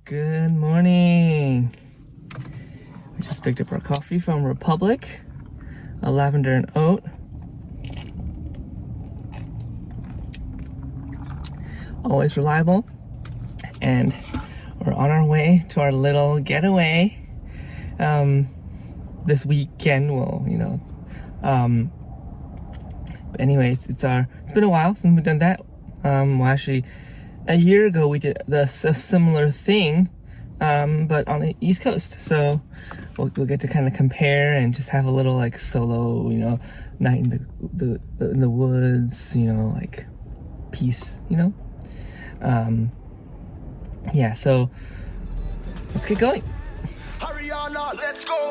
Good morning. We just picked up our coffee from Republic, a lavender and oat. Always reliable. And we're on our way to our little getaway this weekend. Well, but anyways, it's been a while since we've done that. Well, actually, a year ago we did a similar thing, but on the East Coast. So we'll get to kind of compare and just have a little like solo, night in the woods, like peace, yeah. So let's get going. Hurry on up, let's go.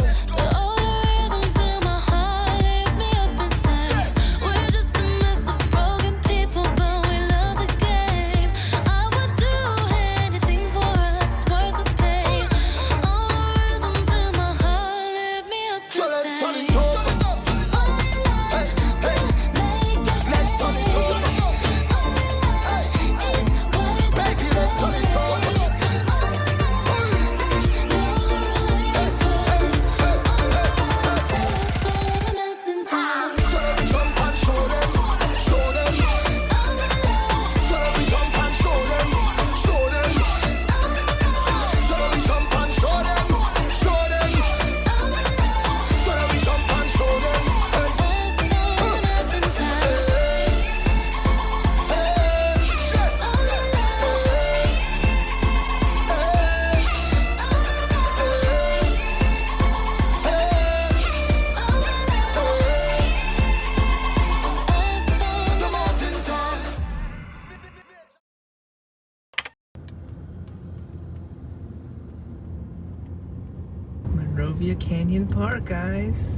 Monrovia Canyon Park, guys.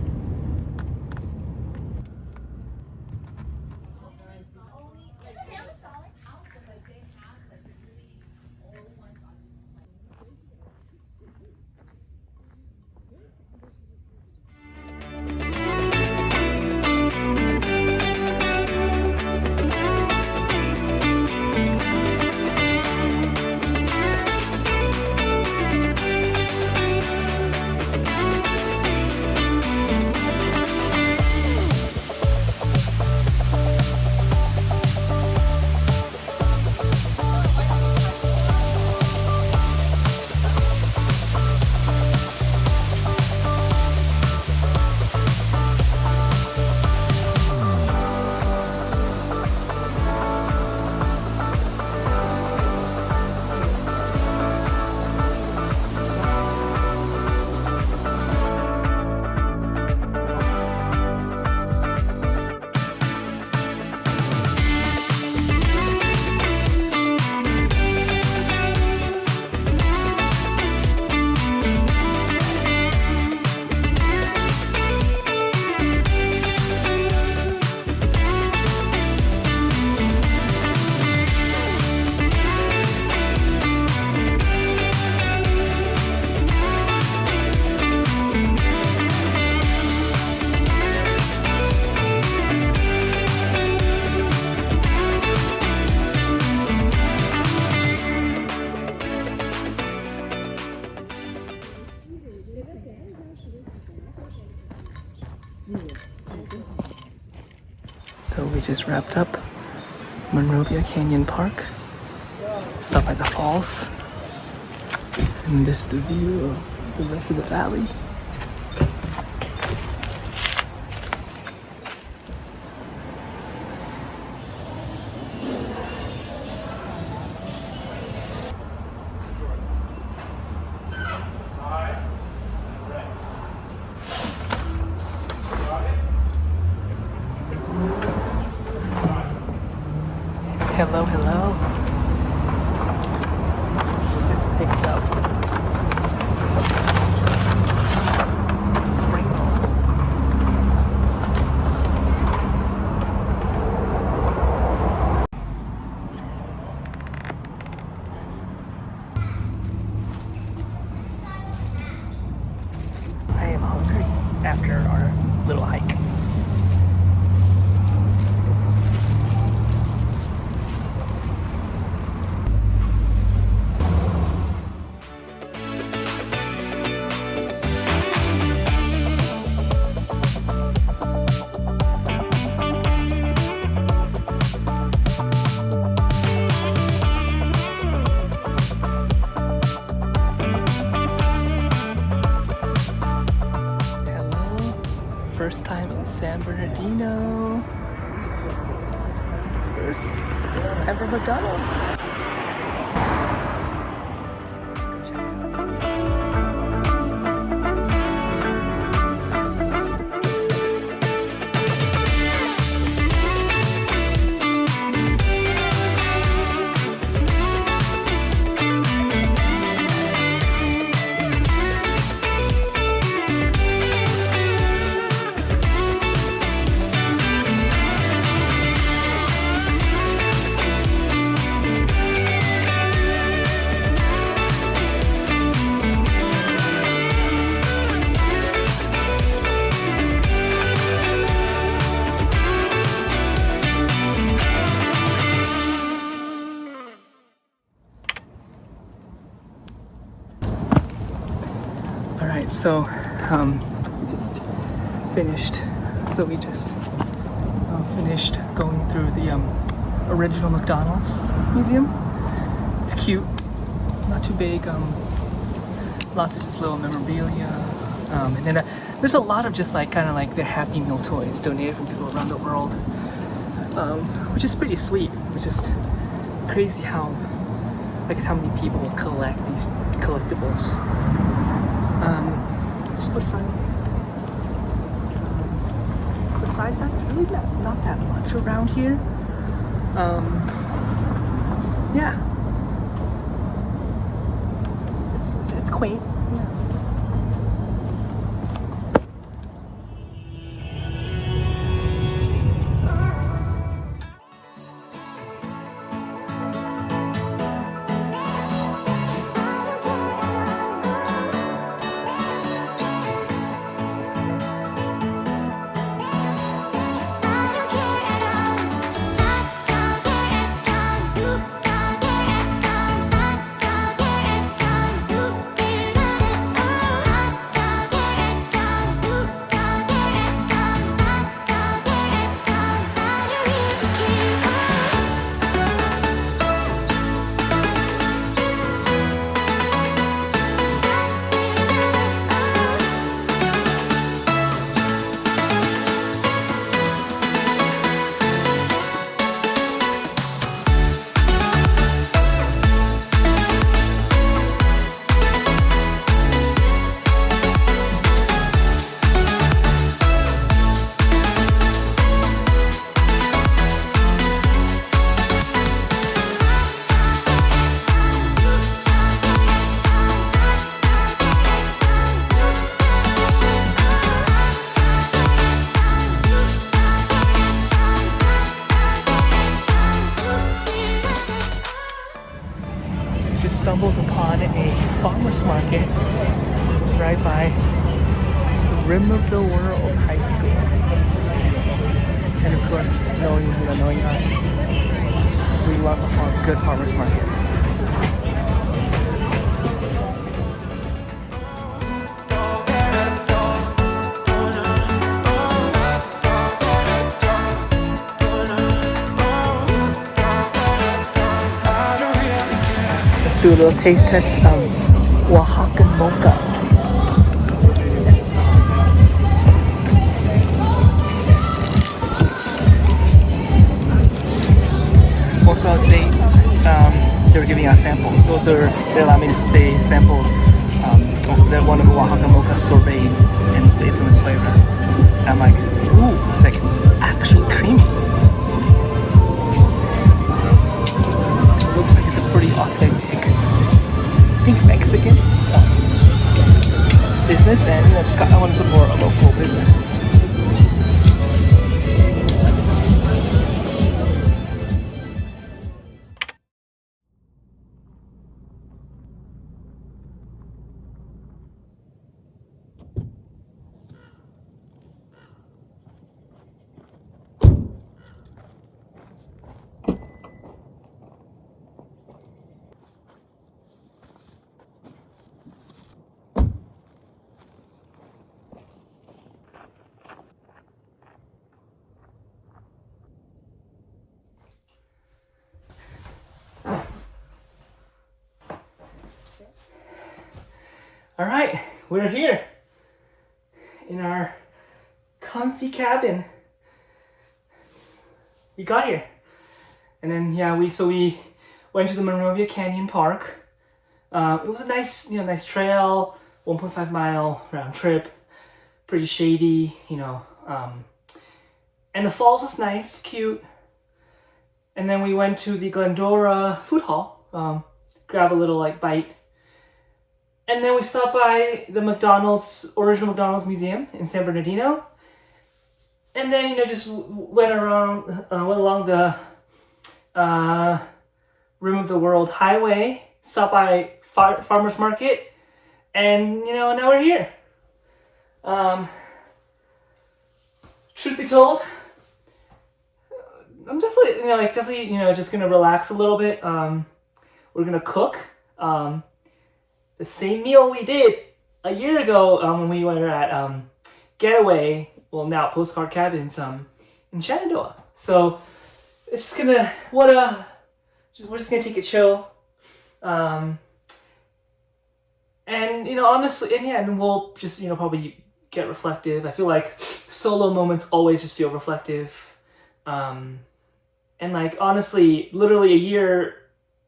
So we just wrapped up Monrovia Canyon Park. Stopped at the falls. And this is the view of the rest of the valley. Hello, hello. We just picked up some spring rolls. I am hungry after our little hike. first time in San Bernardino. First ever McDonald's. Alright, so we just finished going through the original McDonald's museum. It's cute, not too big, lots of just little memorabilia, and then there's a lot of just like kind of like their Happy Meal toys donated from people around the world, which is pretty sweet. It's just crazy how many people collect these collectibles. Super sunny. Besides that, it's really not that much around here. Yeah. It's quaint. Yeah. Stumbled upon a farmer's market right by the rim of the world high school, and of course knowing us, we love a good farmer's market. Do a little taste test of Oaxacan mocha. Also, they were giving a sample. They allowed me to they sampled one of the Oaxacan mocha sorbet, and it's based on its flavor. And I'm like, ooh, it's like actually creamy. It looks like it's a pretty authentic, I think, Mexican business, and I want to support a local business. All right, we're here in our comfy cabin. We got here. And then yeah, we went to the Monrovia Canyon Park. It was a nice, nice trail, 1.5 mile round trip, pretty shady, and the falls was nice, cute. And then we went to the Glendora food hall, grab a little bite. And then we stopped by the original McDonald's museum in San Bernardino. And then, just went along the Rim of the World Highway, stopped by farmer's market, and now we're here. Truth be told, I'm definitely just gonna relax a little bit. We're gonna cook the same meal we did a year ago when we were at Getaway, well now Postcard Cabins in Shenandoah. So it's just gonna we're just gonna take it chill. And honestly, and we'll just probably get reflective. I feel like solo moments always just feel reflective. And honestly, literally a year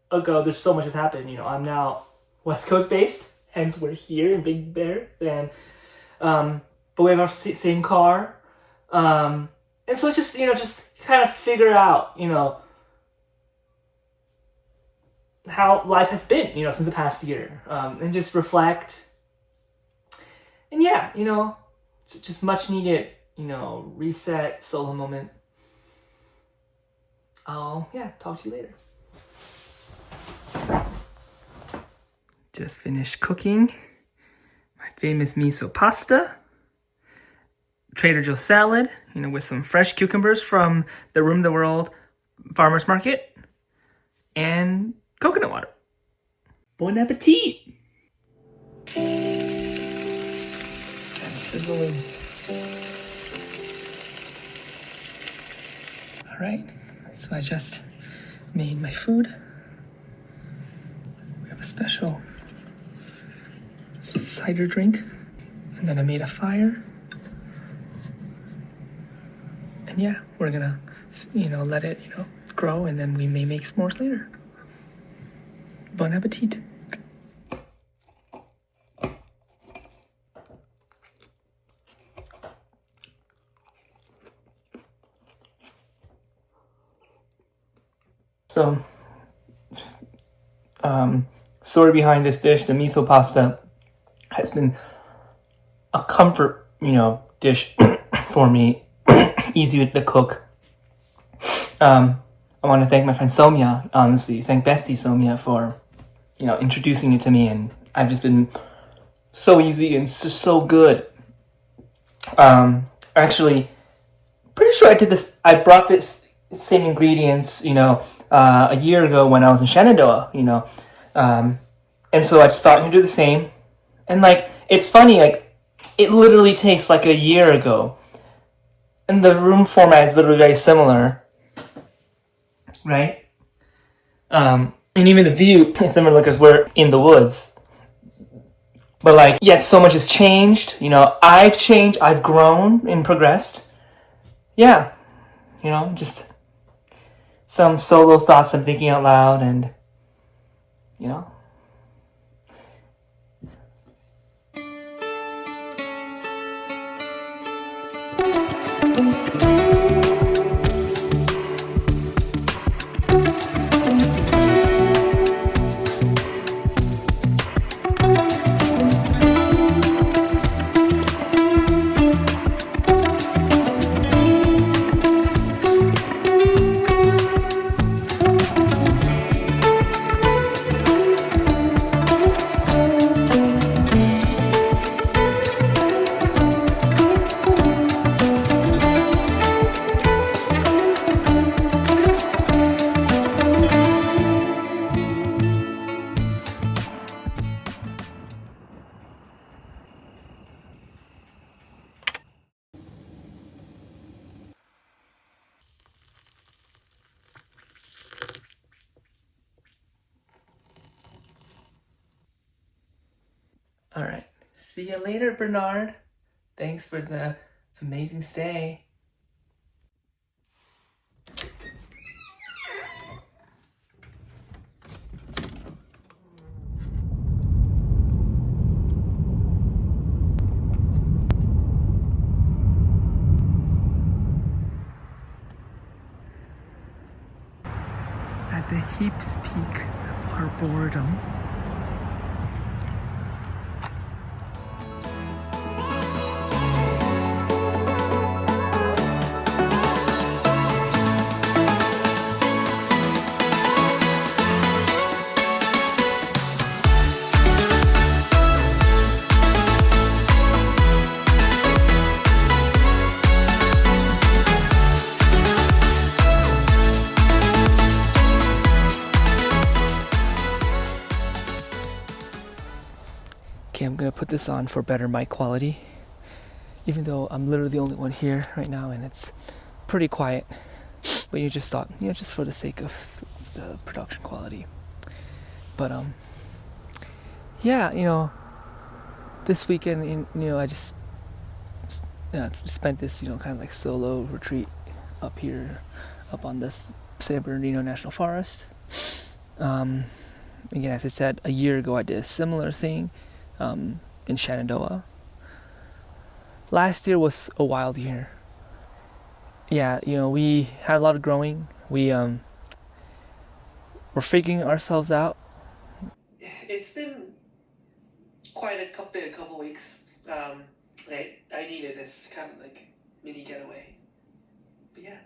ago, there's so much has happened. I'm now West Coast based, hence we're here in Big Bear. But we have our same car, and so it's just kind of figure out how life has been since the past year, and just reflect. And yeah, it's just much needed reset, solo moment. I'll talk to you later. Just finished cooking my famous miso pasta, Trader Joe's salad, with some fresh cucumbers from the Room of the World farmer's market, and coconut water. Bon appetit! That's sizzling. All right, so I just made my food. We have a special cider drink, and then I made a fire. And yeah, we're gonna, let it, grow, and then we may make s'mores later. Bon appetit. So, story behind this dish, the miso pasta has been a comfort, dish for me. Easy to cook. I want to thank my friend Somya, honestly. Thank Bestie Somya for, introducing it to me, and I've just been so easy and so good. Actually, pretty sure I brought this same ingredients, a year ago when I was in Shenandoah, and so I started to do the same. And it's funny, it literally tastes like a year ago. And the room format is literally very similar, right? And even the view is similar because we're in the woods. But yet so much has changed. I've changed, I've grown and progressed. Yeah, just some solo thoughts I'm thinking out loud, and all right. See you later, Bernard. Thanks for the Amazing stay. At the Heaps Peak, our boredom. Okay, I'm gonna put this on for better mic quality, even though I'm literally the only one here right now and it's pretty quiet. But you just thought, just for the sake of the production quality. But yeah, this weekend, I just spent this, kind of like solo retreat up here, up on this San Bernardino National Forest. Again, as I said, a year ago I did a similar thing in Shenandoah. Last year was a wild year. Yeah, we had a lot of growing. We were figuring ourselves out. It's been quite a couple weeks. I needed this kind of like mini getaway. But yeah.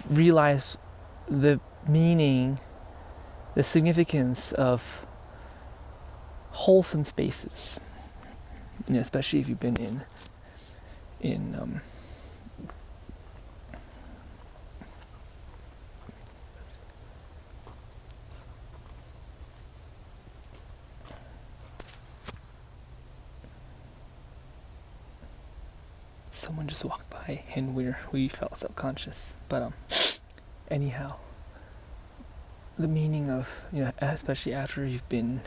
Realize the meaning, the significance of wholesome spaces, especially if you've been in someone just walked by and we felt subconscious. But anyhow, the meaning of, especially after you've been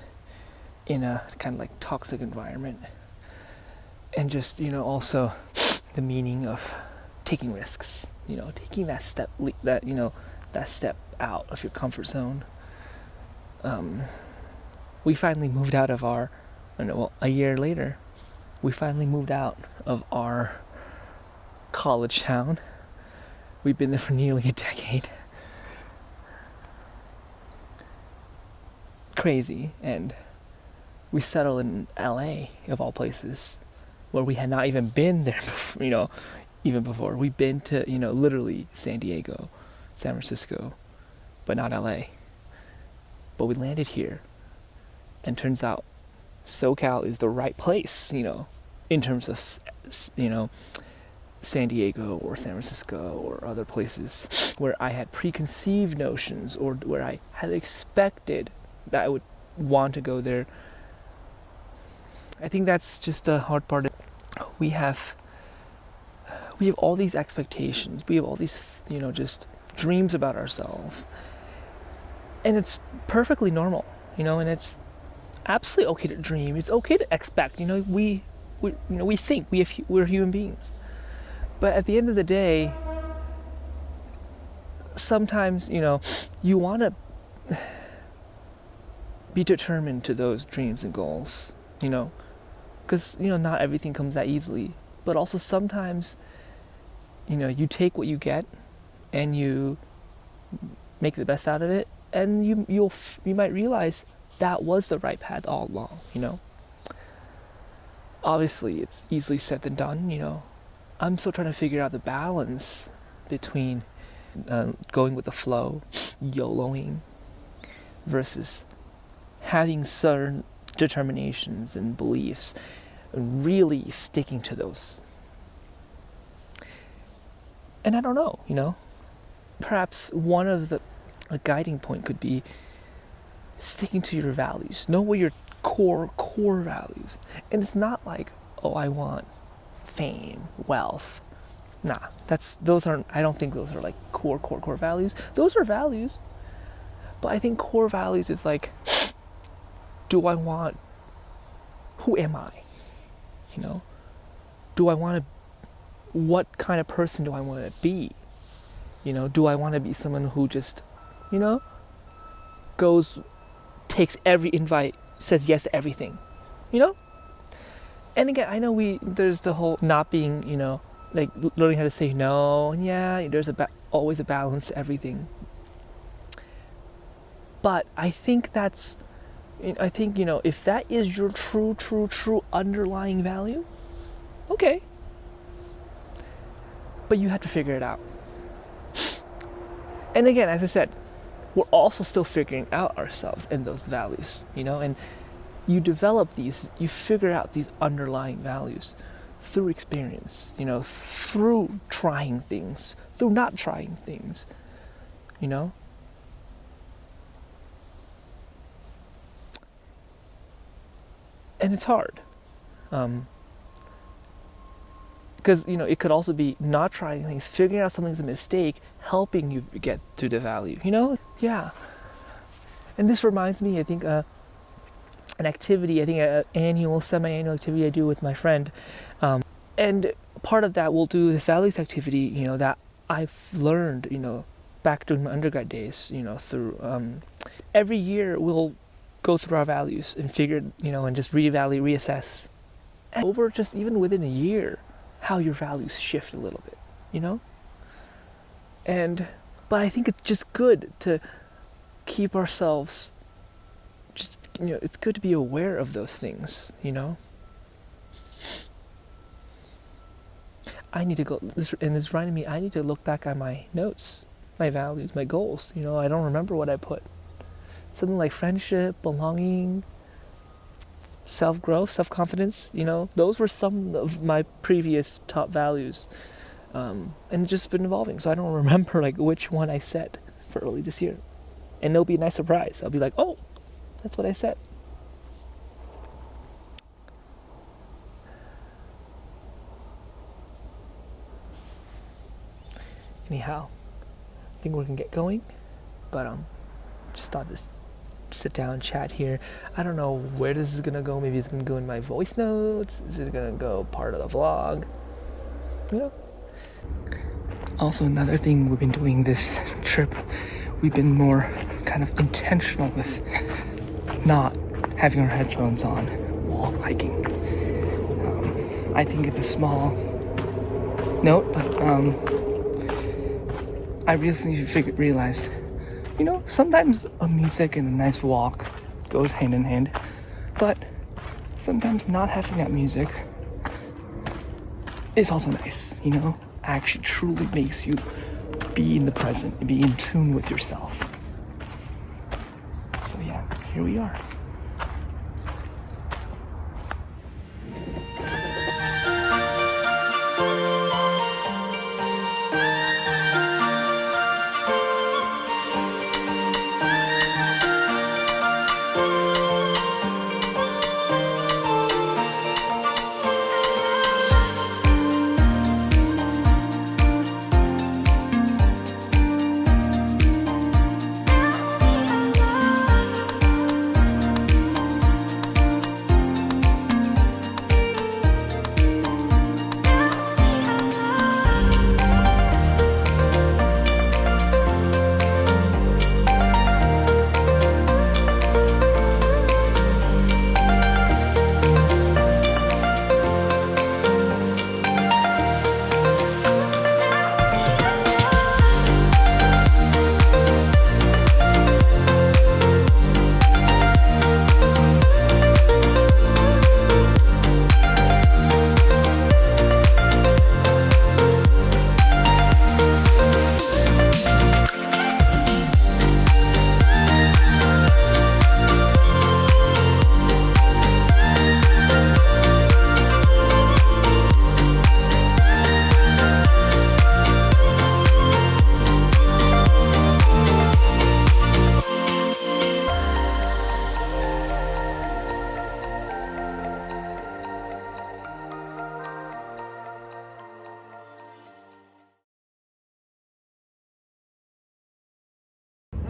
in a kind of like toxic environment, and just, also the meaning of taking risks, taking that step, that step out of your comfort zone. We finally moved out of a year later, we finally moved out of our college town. We've been there for nearly a decade. Crazy. And we settled in LA, of all places, where we had not even been there before, even before. We've been to, literally San Diego, San Francisco, but not LA. But we landed here, and turns out SoCal is the right place, in terms of, San Diego or San Francisco or other places where I had preconceived notions, or where I had expected that I would want to go there. I think that's just the hard part. We have all these expectations. We have all these, just dreams about ourselves. And it's perfectly normal, and it's absolutely okay to dream. It's okay to expect, we think we're human beings. But at the end of the day, sometimes, you want to be determined to those dreams and goals, because, not everything comes that easily. But also sometimes, you take what you get and you make the best out of it, and you might realize that was the right path all along, Obviously, it's easily said than done, I'm still trying to figure out the balance between going with the flow, YOLOing, versus having certain determinations and beliefs, and really sticking to those. And I don't know, perhaps one of a guiding point could be sticking to your values. Know what your core values. And it's not like, oh, I want fame, wealth. Nah, I don't think those are like core values. Those are values. But I think core values is like, who am I? What kind of person do I want to be? Do I want to be someone who just, takes every invite, says yes to everything, And again, I know there's the whole not being, like learning how to say no. And yeah, there's always a balance to everything. But I think if that is your true underlying value, okay. But you have to figure it out. And again, as I said, we're also still figuring out ourselves and those values, and you figure out these underlying values through experience, through trying things, through not trying things, And it's hard. Because, it could also be not trying things, figuring out something's a mistake, helping you get to the value, Yeah. And this reminds me, I think, an activity, an semi-annual activity I do with my friend. And part of that we'll do this values activity, that I've learned, back during my undergrad days, through, every year we'll go through our values and figure, and just reevaluate, reassess. And over just even within a year, how your values shift a little bit, but I think it's just good to keep ourselves it's good to be aware of those things, I need to go, and this reminded me, I need to look back at my notes, my values, my goals, I don't remember what I put. Something like friendship, belonging, self-growth, self-confidence, those were some of my previous top values, and it's just been evolving, so I don't remember like which one I set for early this year, and it'll be a nice surprise. I'll be like, oh, that's what I set. Anyhow, I think we're gonna get going, but just thought this sit down chat here. I don't know where this is gonna go. Maybe it's gonna go in my voice notes. Is it gonna go part of the vlog? Also, another thing we've been doing this trip, we've been more kind of intentional with not having our headphones on while hiking. I think it's a small note, but I recently realized sometimes a music and a nice walk goes hand in hand, but sometimes not having that music is also nice, actually truly makes you be in the present and be in tune with yourself. So yeah, here we are.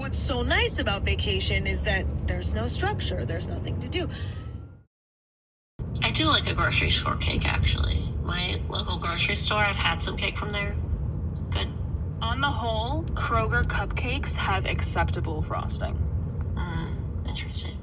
What's so nice about vacation is that there's no structure, there's nothing to do. I do like a grocery store cake, actually. My local grocery store, I've had some cake from there. Good. On the whole, Kroger cupcakes have acceptable frosting. Interesting.